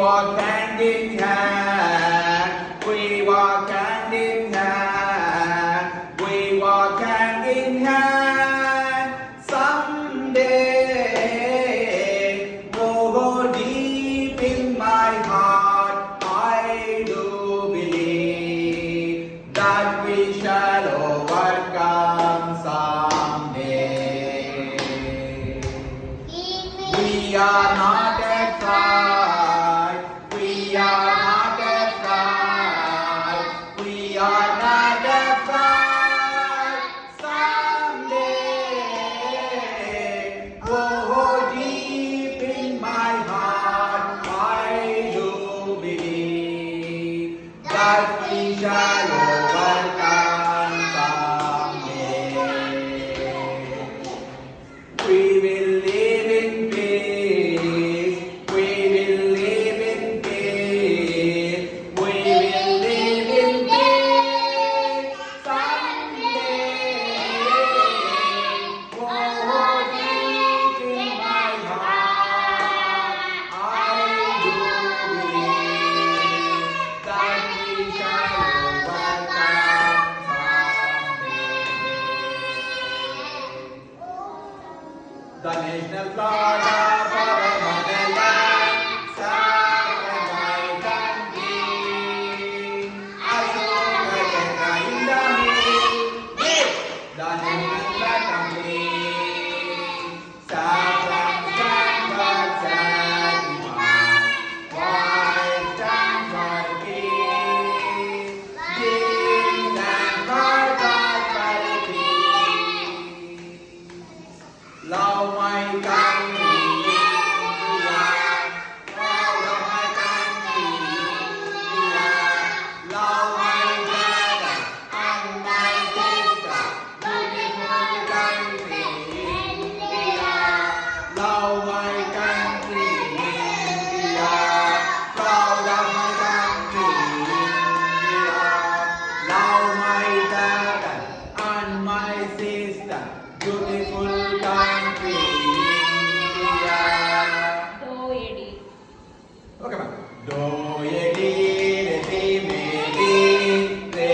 walk hand in hand. We walk hand in hand. We walk hand in hand. Someday, oh, deep in my heart, I do believe that we shall overcome someday. We are not afraid. We are not afraid. We are not afraid. Someday, oh, deep in my heart, I do believe that we shall overcome someday. We will live in peace. We will live in peace. We will live in peace someday. Oh, deep in my heart, I do believe that we shall overcome someday. The national flag of our motherland, sad and white and green. As long as the kind of me, the national flag of me. Sad and sad, sad man. White stand for peace. Green and white prosperity. Love my country, India. Love my country, India. Love my brother and my sister. Beautiful country, India. Love my country, India. Proud of my country, India. Love my brother and my sister. Beautiful country, India. Okay, ma'am. Do ye di re ti me di re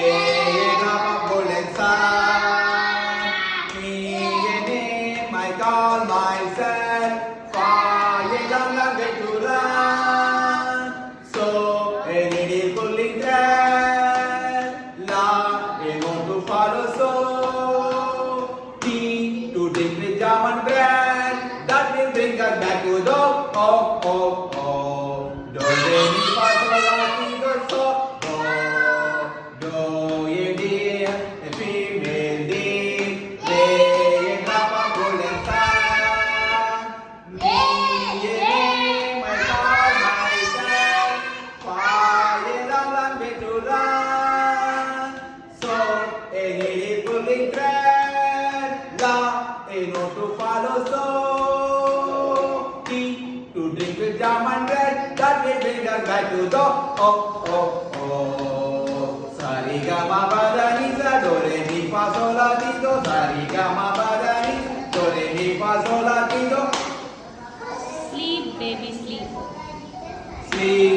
ga ma bolen sa. Me ye name I call myself. Fa ye lam lam get to run. So a lady pulling thread. La we want to follow so. Tea to drink with jam and bread. That will bring us back to the oh oh oh. Do re mi fa sol la ti do so. Do ye di a female di re ye ga ma golden sun. Me ye name I call myself. Fa ye lam lam get to run. So a lady pulling thread. La a no to follow so. Tea to drink with jam and bread. That will bring us back to the oh oh oh. Sari ga ma pa da ni sa do re mi fa sol la ti do. Sari ga ma pa da ni do re mi fa sol la ti do. Sleep, baby, sleep. Sleep